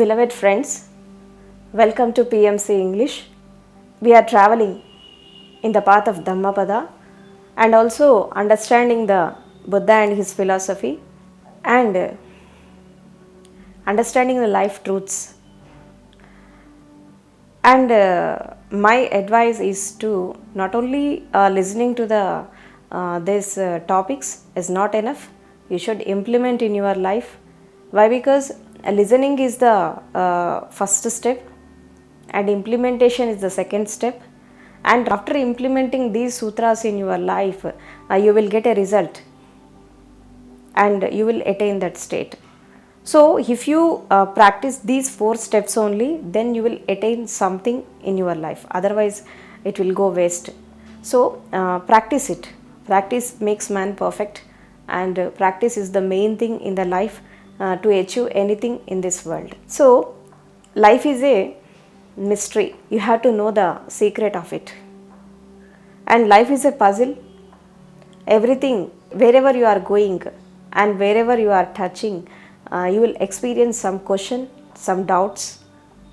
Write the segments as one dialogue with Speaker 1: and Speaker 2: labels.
Speaker 1: Beloved friends, welcome to PMC English. We are traveling in the path of Dhammapada and also understanding the Buddha and his philosophy and understanding the life truths. And my advice is to not only listening to the these topics is not enough. You should implement in your life. Why? Because listening is the first step and implementation is the second step. And after implementing these sutras in your life, you will get a result and you will attain that state. So, if you practice these 4 steps only, then you will attain something in your life. Otherwise, it will go waste. So, practice it. Practice makes man perfect, and practice is the main thing in the life to achieve anything in this world. So, life is a mystery. You have to know the secret of it. And life is a puzzle. Everything, wherever you are going and wherever you are touching, you will experience some question, some doubts,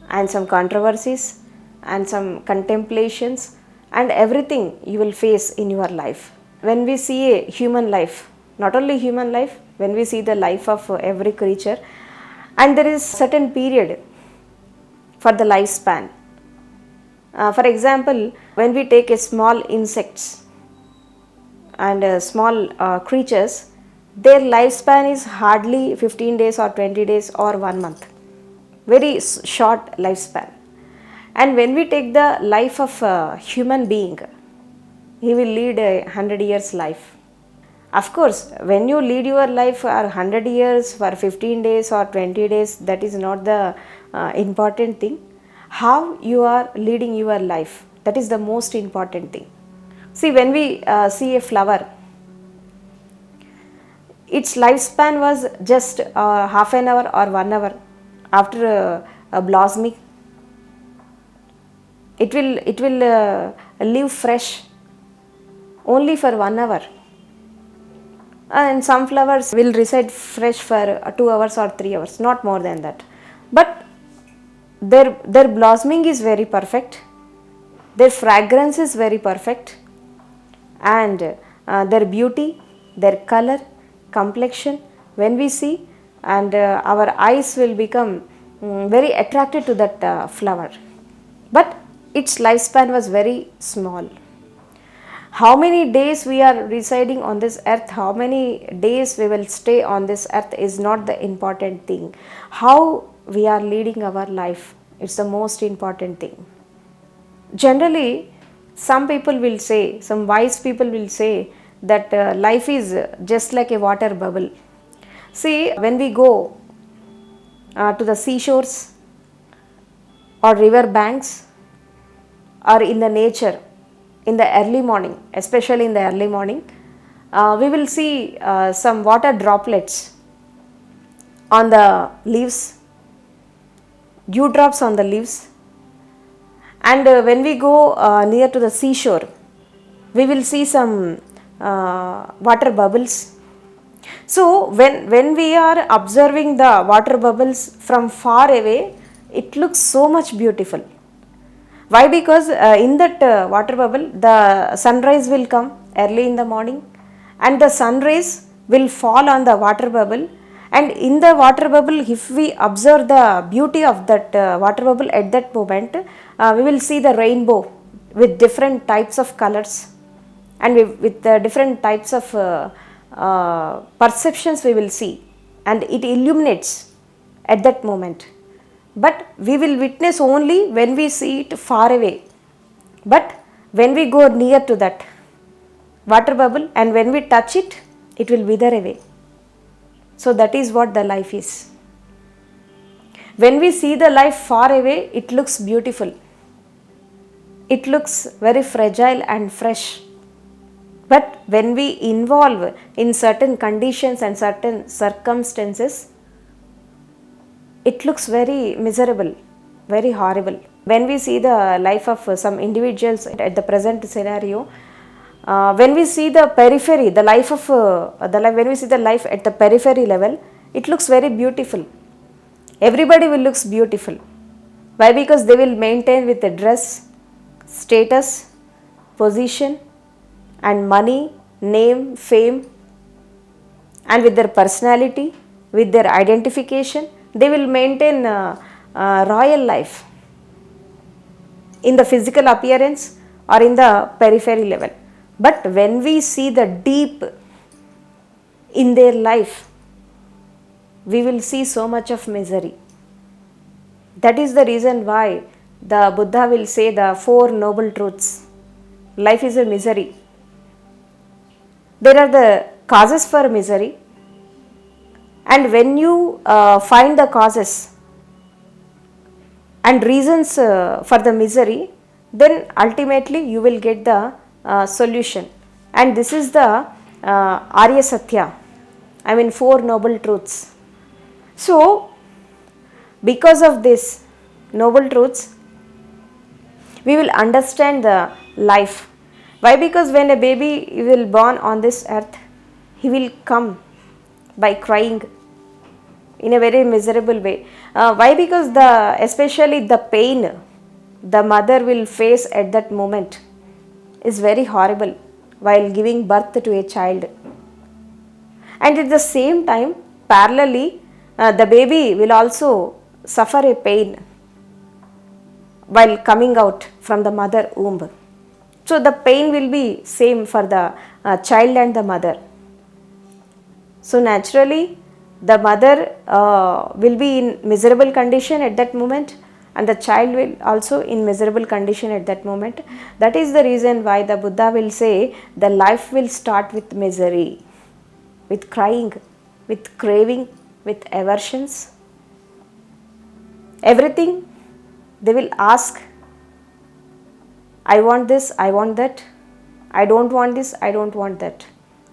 Speaker 1: and some controversies, and some contemplations, and everything you will face in your life. When we see a human life, not only human life, when we see the life of every creature, and there is certain period for the lifespan. For example, when we take a small insects and small creatures, their lifespan is hardly 15 days or 20 days or 1 month. Very short lifespan. And when we take the life of a human being, he will lead a 100 years life. Of course, when you lead your life for 100 years, for 15 days or 20 days, that is not the important thing. How you are leading your life, that is the most important thing. See, when we see a flower, its lifespan was just half an hour or 1 hour after blossoming. It will live fresh only for 1 hour. And some flowers will reside fresh for 2 hours or 3 hours, not more than that. But their blossoming is very perfect, their fragrance is very perfect, and their beauty, their color, complexion, when we see, and our eyes will become very attracted to that flower. But its lifespan was very small. How many days we are residing on this earth, how many days we will stay on this earth is not the important thing. How we are leading our life, it's the most important thing. Generally, some people will say, some wise people will say that life is just like a water bubble. See, when we go to the seashores or river banks or in the nature, in the early morning, especially in the early morning, we will see some water droplets on the leaves, dewdrops on the leaves. And when we go near to the seashore, we will see some water bubbles. So, when we are observing the water bubbles from far away, it looks so much beautiful. Why? Because in that water bubble, the sunrise will come early in the morning, and the sun rays will fall on the water bubble. And in the water bubble, if we observe the beauty of that water bubble at that moment, we will see the rainbow with different types of colors, and with different types of perceptions we will see, and it illuminates at that moment. But we will witness only when we see it far away. But when we go near to that water bubble and when we touch it, it will wither away. So that is what the life is. When we see the life far away, it looks beautiful. It looks very fragile and fresh. But when we involve in certain conditions and certain circumstances, it looks very miserable, very horrible. When we see the life of some individuals at the present scenario, when we see the periphery, the life of when we see the life at the periphery level, it looks very beautiful. Everybody will look beautiful. Why? Because they will maintain with the dress, status, position and money, name, fame, and with their personality, with their identification, they will maintain royal life in the physical appearance or in the periphery level. But when we see the deep in their life, we will see so much of misery. That is the reason why the Buddha will say the four noble truths. Life is a misery. There are the causes for misery, and when you find the causes and reasons for the misery, then ultimately you will get the solution. And this is the Arya Satya, I mean four noble truths. So because of this noble truths, we will understand the life. Why? Because when a baby will born on this earth, he will come by crying in a very miserable way. Why? Because especially the pain the mother will face at that moment is very horrible while giving birth to a child. And at the same time, parallelly, the baby will also suffer a pain while coming out from the mother womb. So the pain will be same for the child and the mother. So naturally, the mother will be in miserable condition at that moment, and the child will also in miserable condition at that moment. That is the reason why the Buddha will say the life will start with misery, with crying, with craving, with aversions. Everything they will ask, I want this, I want that, I don't want this, I don't want that.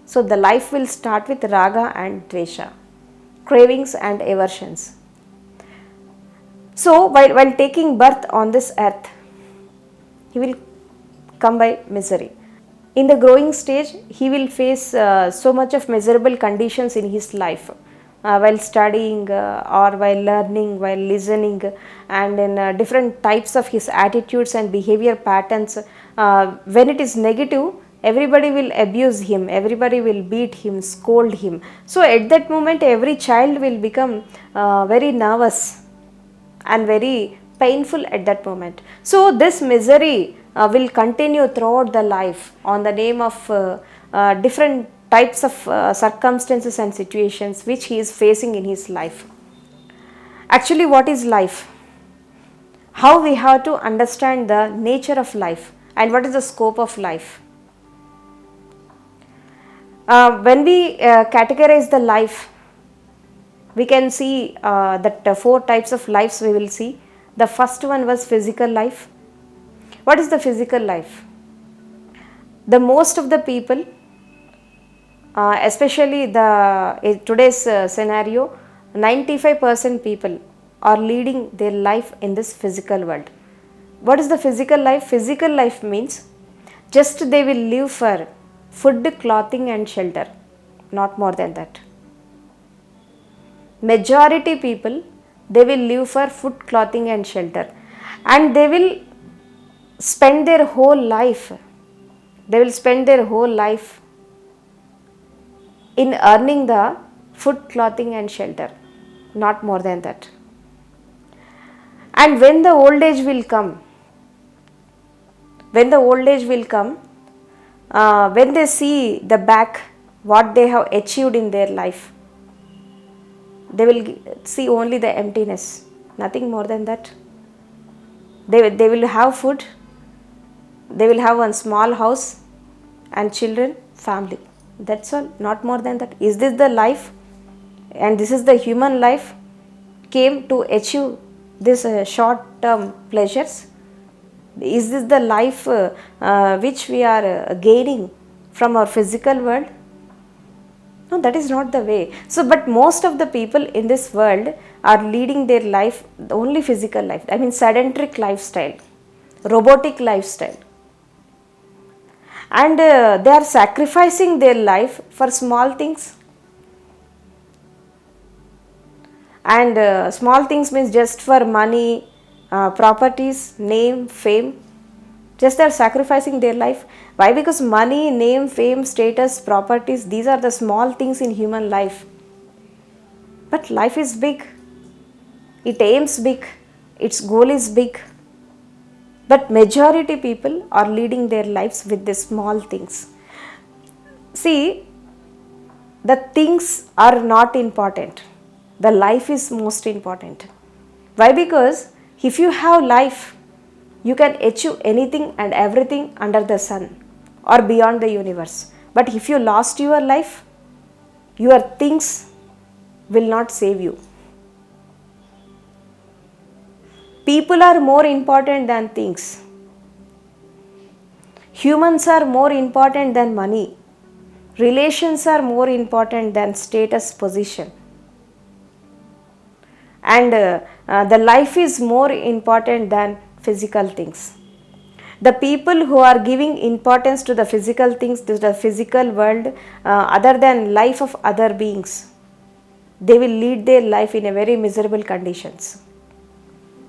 Speaker 1: So the life will start with raga and dvesha, cravings and aversions. So while taking birth on this earth, he will come by misery. In the growing stage, he will face so much of miserable conditions in his life. While studying or while learning, while listening, and in different types of his attitudes and behavior patterns. When it is negative, everybody will abuse him, everybody will beat him, scold him. So at that moment, every child will become very nervous and very painful at that moment. So this misery will continue throughout the life on the name of different types of circumstances and situations which he is facing in his life. Actually, what is life? How we have to understand the nature of life and what is the scope of life? When we categorize the life, we can see that four types of lives we will see. The first one was physical life. What is the physical life? The most of the people, especially in today's scenario, 95% people are leading their life in this physical world. What is the physical life? Physical life means just they will live for food, clothing and shelter, not more than that. Majority people, they will live for food, clothing and shelter, and they will spend their whole life, in earning the food, clothing and shelter, not more than that. And when the old age will come, when they see the back, what they have achieved in their life, they will see only the emptiness, nothing more than that. They will have food, they will have one small house and children, family. That's all, not more than that. Is this the life? And this is the human life came to achieve this short-term pleasures? Is this the life which we are gaining from our physical world? No, that is not the way. So, but most of the people in this world are leading their life only physical life. I mean sedentary lifestyle, robotic lifestyle. And they are sacrificing their life for small things. And small things means just for money, properties, name, fame. Just they are sacrificing their life. Why? Because money, name, fame, status, properties, these are the small things in human life. But life is big. It aims big. Its goal is big. But majority people are leading their lives with the small things. See, the things are not important. The life is most important. Why? Because if you have life, you can achieve anything and everything under the sun or beyond the universe. But if you lost your life, your things will not save you. People are more important than things. Humans are more important than money. Relations are more important than status, position. And the life is more important than physical things. The people who are giving importance to the physical things, to the physical world, other than life of other beings, they will lead their life in a very miserable conditions.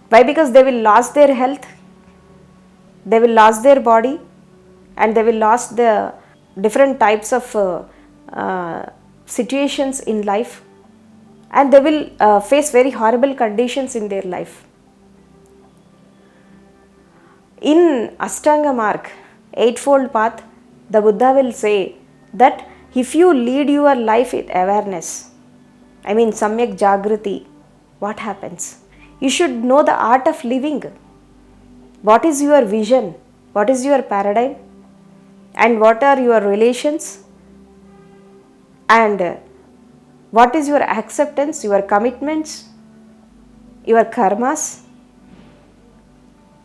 Speaker 1: Why? Because they will lose their health, they will lose their body, and they will lose the different types of situations in life, and they will face very horrible conditions in their life. In Ashtanga Mark, eightfold path, the Buddha will say that if you lead your life with awareness, Samyak Jagrati, what happens? You should know the art of living. What is your vision? What is your paradigm? And what are your relations? And what is your acceptance, your commitments, your karmas,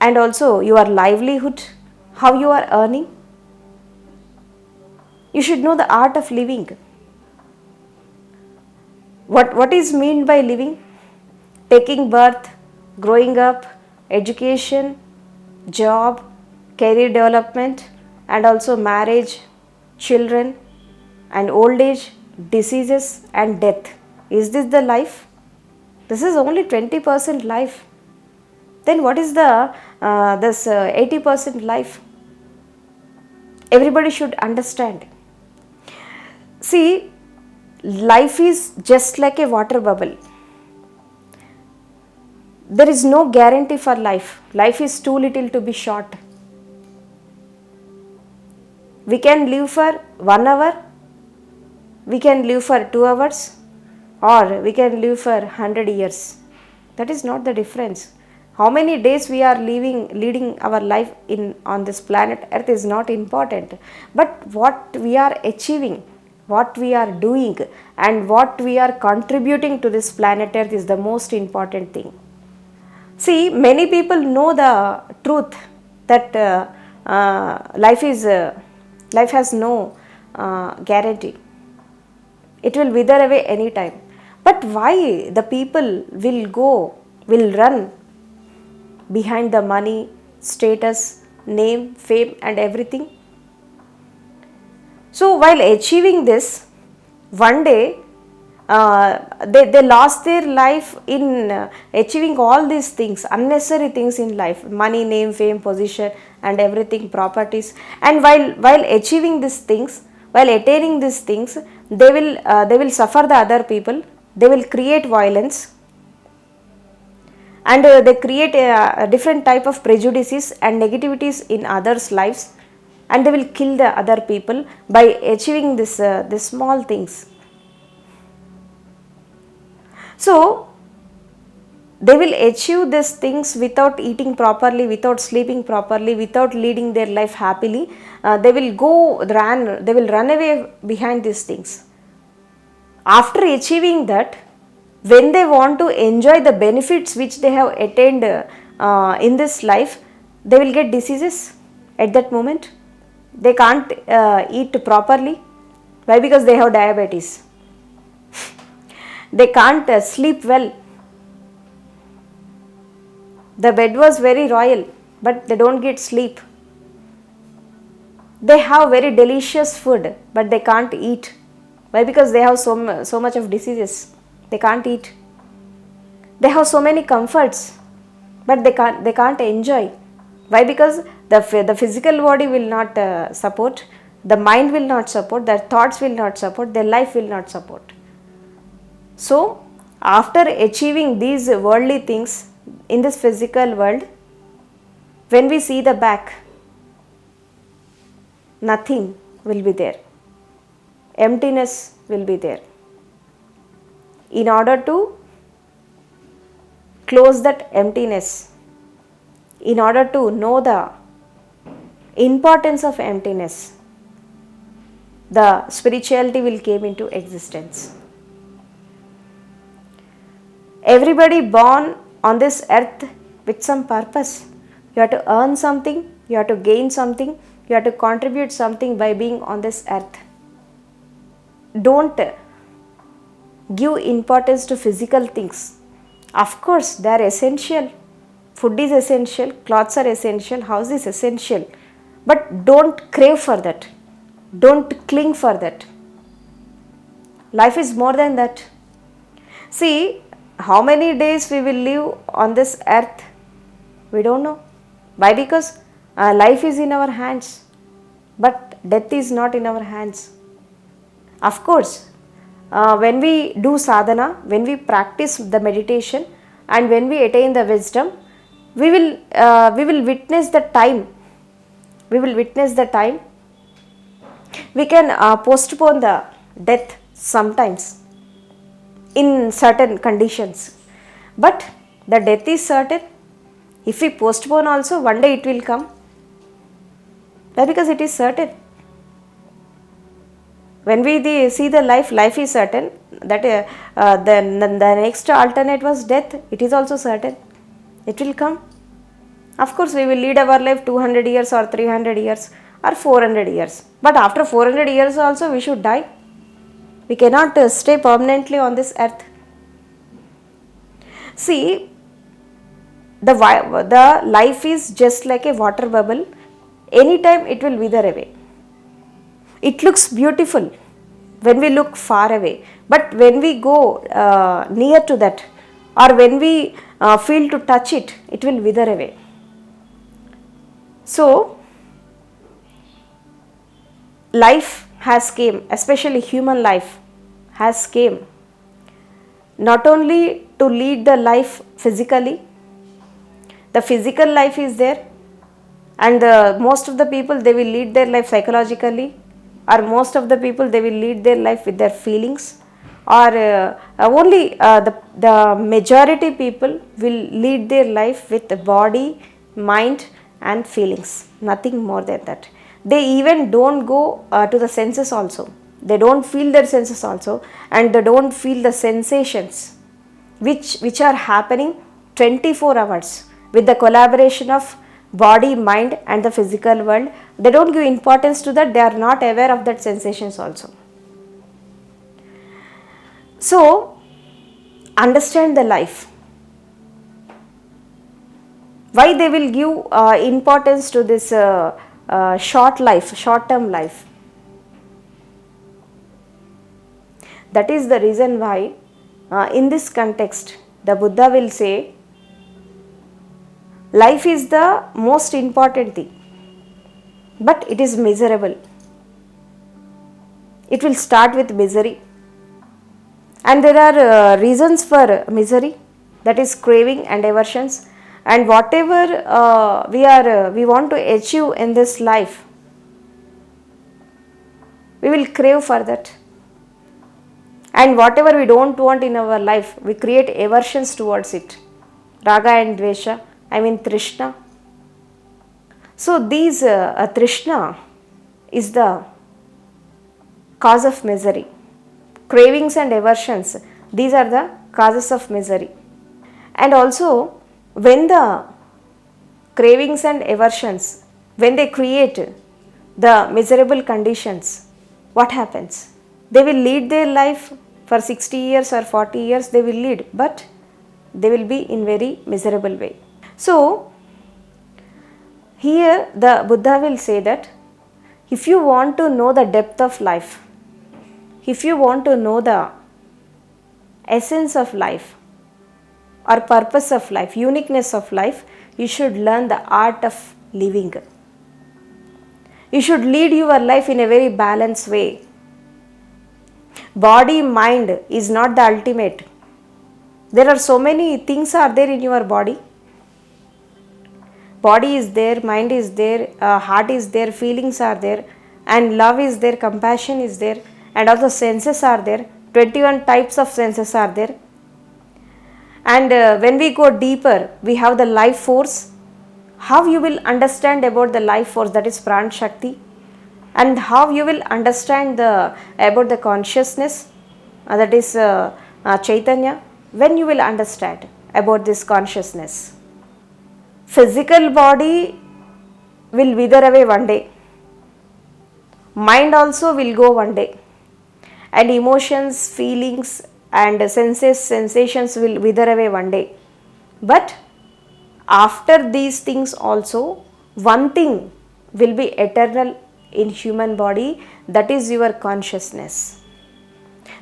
Speaker 1: and also your livelihood, how you are earning? You should know the art of living. What is meant by living? Taking birth, growing up, education, job, career development, and also marriage, children, and old age, diseases, and death. Is this the life? This is only 20% life. Then what is the this 80% life? Everybody should understand. See, life is just like a water bubble. There is no guarantee for life. Life is too little to be short. We can live for 1 hour, we can live for 2 hours, or we can live for 100 years. That is not the difference. How many days we are leading our life on this planet Earth is not important. But what we are achieving, what we are doing, and what we are contributing to this planet Earth is the most important thing. See, many people know the truth that life has no guarantee. It will wither away anytime. But why the people will run behind the money, status, name, fame, and everything? So while achieving this, one day they lost their life in achieving all these things, unnecessary things in life, money, name, fame, position, and everything, properties. And while achieving these things, while attaining these things, they will suffer the other people, they will create violence, and they create a different type of prejudices and negativities in others' lives, and they will kill the other people by achieving this small things. So they will achieve these things without eating properly, without sleeping properly, without leading their life happily. They will run away behind these things. After achieving that, when they want to enjoy the benefits which they have attained in this life, they will get diseases at that moment. They can't eat properly. Why? Because they have diabetes. They can't sleep well. The bed was very royal, but they don't get sleep. They have very delicious food, but they can't eat. Why? Because they have so much of diseases. They can't eat. They have so many comforts, but they can't enjoy. Why? Because the physical body will not support, the mind will not support, their thoughts will not support, their life will not support. So, after achieving these worldly things in this physical world, when we see the back, nothing will be there. Emptiness will be there. In order to close that emptiness, in order to know the importance of emptiness, the spirituality will come into existence. Everybody born on this earth with some purpose. You have to earn something, you have to gain something, you have to contribute something by being on this earth. Don't give importance to physical things. Of course, they are essential. Food is essential, clothes are essential, house is essential. But don't crave for that. Don't cling for that. Life is more than that. See, how many days we will live on this earth? We don't know. Why? Because life is in our hands, but death is not in our hands. Of course, when we do sadhana, when we practice the meditation, and when we attain the wisdom, we will witness the time. We will witness the time. We can postpone the death sometimes in certain conditions, but the death is certain. If we postpone also, one day it will come. Why? Because it is certain. When we see the life is certain. That the next alternate was death. It is also certain. It will come. Of course, we will lead our life 200 years or 300 years or 400 years. But after 400 years also, we should die. We cannot stay permanently on this earth. See, the life is just like a water bubble. Anytime it will wither away. It looks beautiful when we look far away, but when we go near to that, or when we feel to touch it, it will wither away. So, life has came, especially human life has came, not only to lead the life physically. The physical life is there, and most of the people, they will lead their life psychologically, or most of the people, they will lead their life with their feelings, or only the majority people will lead their life with the body, mind and feelings, nothing more than that. They even don't go to the senses also. They don't feel their senses also, and they don't feel the sensations which are happening 24 hours with the collaboration of body, mind and the physical world. They don't give importance to that. They are not aware of that sensations also. So, understand the life. Why they will give importance to this short life, short-term life? That is the reason why in this context the Buddha will say, life is the most important thing, but it is miserable. It will start with misery, and there are reasons for misery, that is craving and aversions, and whatever we want to achieve in this life, we will crave for that, and whatever we don't want in our life, we create aversions towards it, raga and dvesha, Trishna. So these Trishna is the cause of misery. Cravings and aversions, these are the causes of misery. And also, when the cravings and aversions, when they create the miserable conditions, what happens? They will lead their life for 60 years or 40 years, they will lead, but they will be in very miserable way. So, here the Buddha will say that if you want to know the depth of life, if you want to know the essence of life, or purpose of life, uniqueness of life, you should learn the art of living. You should lead your life in a very balanced way. Body, mind is not the ultimate. There are so many things are there in your body. Body is there, mind is there, heart is there, feelings are there, and love is there, compassion is there, and also senses are there. 21 types of senses are there. And when we go deeper, we have the life force. How you will understand about the life force, that is Pran Shakti, and how you will understand about the consciousness, that is Chaitanya, when you will understand about this consciousness. Physical body will wither away one day. Mind also will go one day. And emotions, feelings and sensations will wither away one day. But after these things also, one thing will be eternal in human body, that is your consciousness.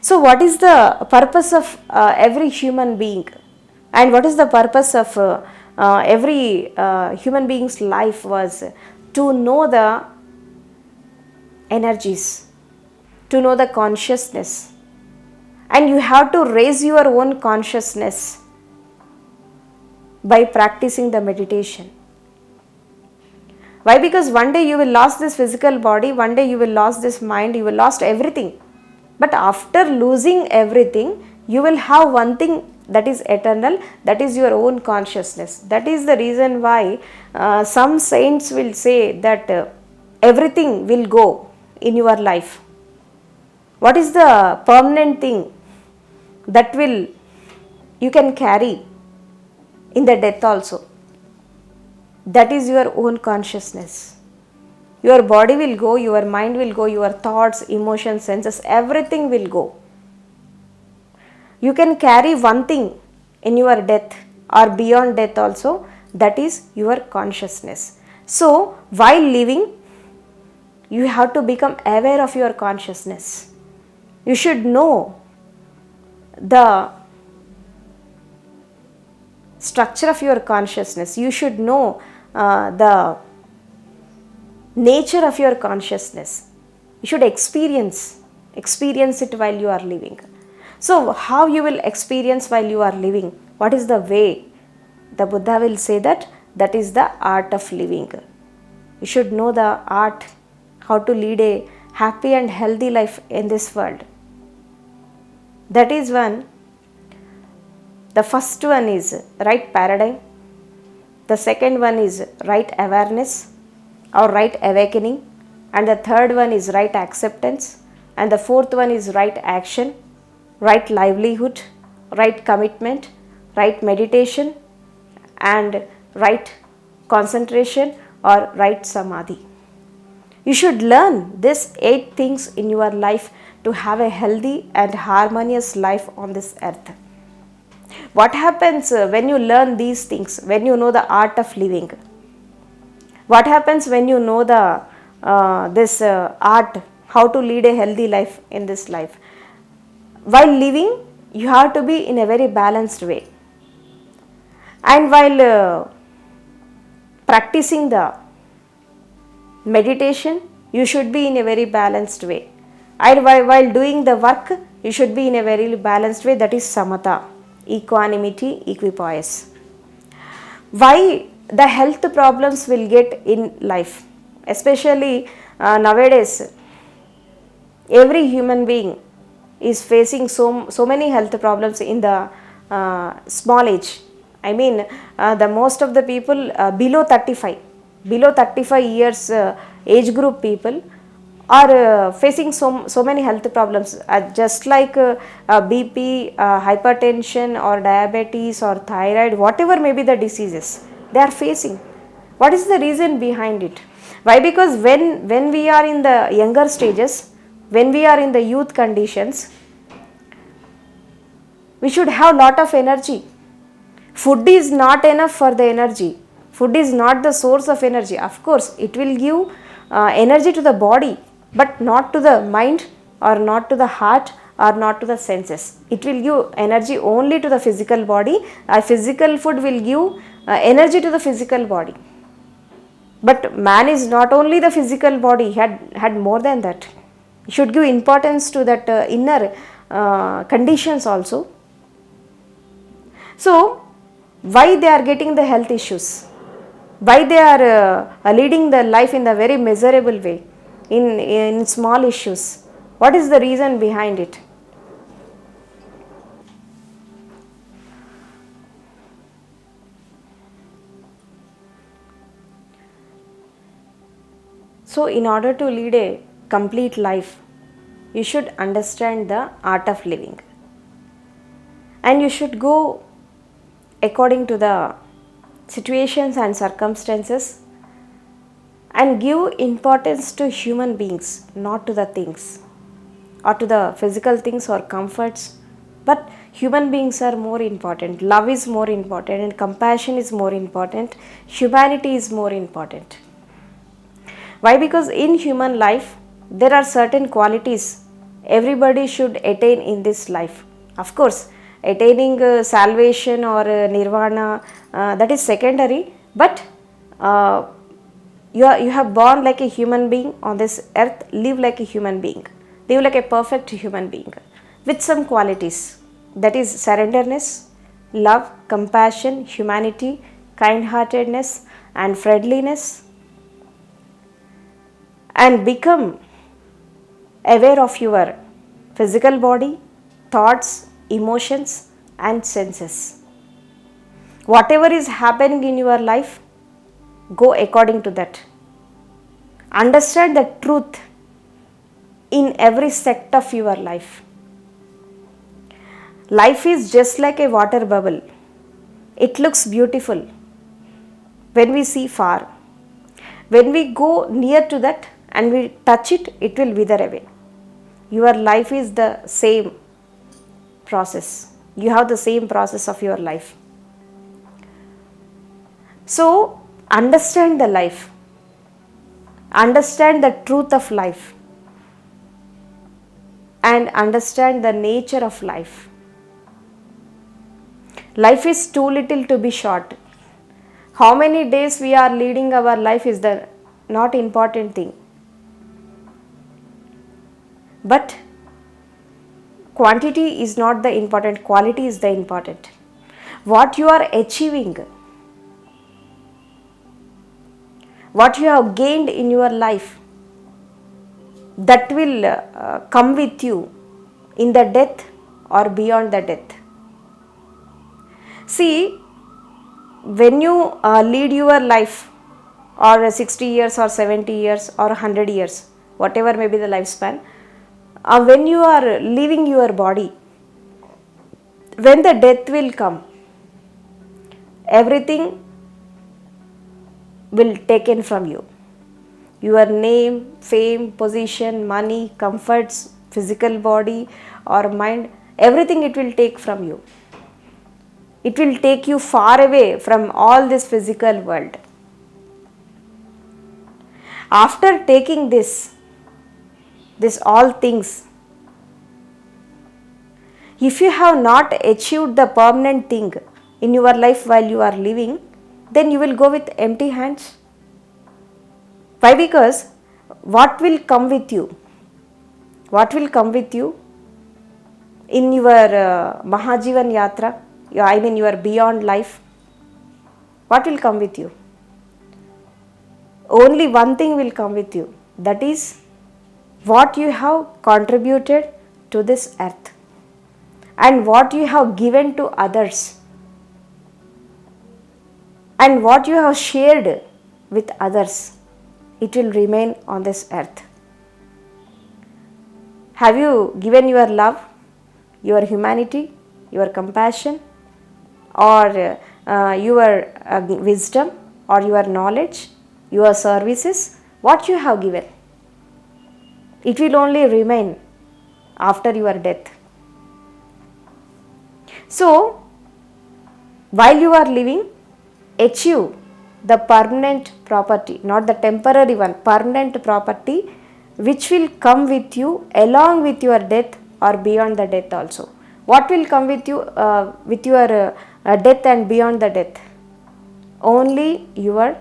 Speaker 1: So what is the purpose of every human being, and what is the purpose of every human being's life was to know the energies, to know the consciousness, and you have to raise your own consciousness by practicing the meditation. Why? Because one day you will lose this physical body, one day you will lose this mind, you will lose everything. But after losing everything, you will have one thing that is eternal, that is your own consciousness. That is the reason why some saints will say that everything will go in your life. What is the permanent thing that you can carry in the death also? That is your own consciousness. Your body will go, your mind will go, your thoughts, emotions, senses, everything will go. You can carry one thing in your death or beyond death also, that is your consciousness. So, while living, you have to become aware of your consciousness. You should know the structure of your consciousness. You should know the nature of your consciousness. You should experience it while you are living. So, how you will experience while you are living? What is the way? The Buddha will say that is the art of living. You should know the art, how to lead a happy and healthy life in this world. That is one. The first one is right paradigm. The second one is right awareness or right awakening. And the third one is right acceptance. And the fourth one is right action, right livelihood, right commitment, right meditation, and right concentration or right samadhi. You should learn these 8 things in your life to have a healthy and harmonious life on this earth. What happens when you learn these things, when you know the art of living? What happens when you know the art, how to lead a healthy life in this life? While living, you have to be in a very balanced way. And while practicing the meditation, you should be in a very balanced way. And while doing the work, you should be in a very balanced way, that is samatha, equanimity, equipoise. Why the health problems will get in life? Especially nowadays, every human being is facing so many health problems in the small age. I mean, the most of the people below 35 years age group people are facing so many health problems, just like BP, hypertension or diabetes or thyroid, whatever may be the diseases they are facing. What is the reason behind it? Why? Because when we are in the younger stages, when we are in the youth conditions, we should have lot of energy. Food is not enough for the energy. Food is not the source of energy. Of course, it will give energy to the body, but not to the mind or not to the heart or not to the senses. It will give energy only to the physical body. A physical food will give energy to the physical body. But man is not only the physical body, he had more than that. He should give importance to that inner conditions also. So, why they are getting the health issues? Why they are leading the life in the very miserable way, in small issues? What is the reason behind it? So, in order to lead a complete life, you should understand the art of living, and you should go according to the situations and circumstances and give importance to human beings, not to the things or to the physical things or comforts, but human beings are more important. Love is more important, and compassion is more important. Humanity is more important. Why? Because in human life there are certain qualities everybody should attain in this life. Of course, attaining salvation or nirvana, that is secondary, but you have born like a human being on this earth. Live like a human being, live like a perfect human being with some qualities, that is surrenderness, love, compassion, humanity, kind-heartedness and friendliness, and become aware of your physical body, thoughts, emotions and senses. Whatever is happening in your life, go according to that. Understand the truth in every sect of your life. Life is just like a water bubble. It looks beautiful when we see far. When we go near to that and we touch it, it will wither away. Your life is the same process. You have the same process of your life. So, understand the life. Understand the truth of life. And understand the nature of life. Life is too little to be short. How many days we are leading our life is the not important thing. But quantity is not the important, quality is the important. What you are achieving, what you have gained in your life, that will come with you in the death or beyond the death. See, when you lead your life, or 60 years or 70 years or 100 years, whatever may be the lifespan, when you are leaving your body, when the death will come, everything will taken from you. Your name, fame, position, money, comforts, physical body or mind, everything it will take from you. It will take you far away from all this physical world. After taking this all things, if you have not achieved the permanent thing in your life while you are living, then you will go with empty hands. Why? Because what will come with you? What will come with you in your Mahajivan Yatra? I mean your beyond life. What will come with you? Only one thing will come with you. That is what you have contributed to this earth and what you have given to others and what you have shared with others. It will remain on this earth. Have you given your love, your humanity, your compassion, or your wisdom, or your knowledge, your services? What you have given, it will only remain after your death. So, while you are living, achieve the permanent property, not the temporary one, permanent property which will come with you along with your death or beyond the death also. What will come with you, with your death and beyond the death? Only your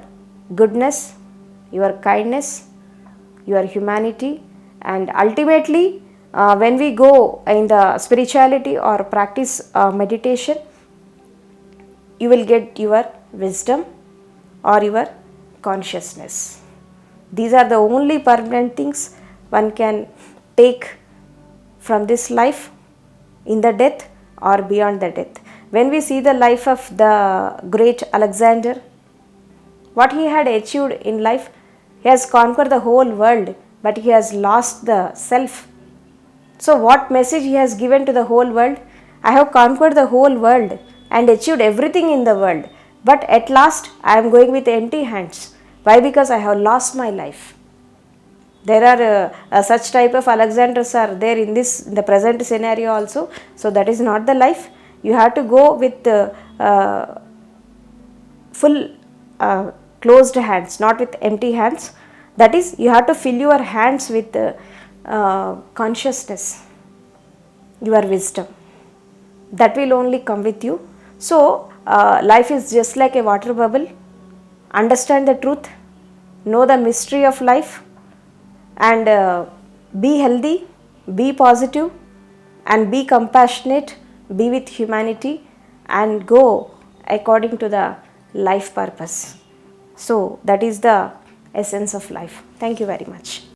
Speaker 1: goodness, your kindness, your humanity, and ultimately when we go in the spirituality or practice meditation, you will get your wisdom or your consciousness. These are the only permanent things one can take from this life in the death or beyond the death. When we see the life of the great Alexander, what he had achieved in life, he has conquered the whole world, but he has lost the self. So what message he has given to the whole world? I have conquered the whole world and achieved everything in the world, but at last I am going with empty hands. Why? Because I have lost my life. There are such type of Alexanders are there in the present scenario also. So that is not the life. You have to go with full closed hands, not with empty hands. That is, you have to fill your hands with consciousness, your wisdom. That will only come with you. So life is just like a water bubble. Understand the truth, know the mystery of life, and be healthy, be positive, and be compassionate, be with humanity, and go according to the life purpose. So that is the essence of life. Thank you very much.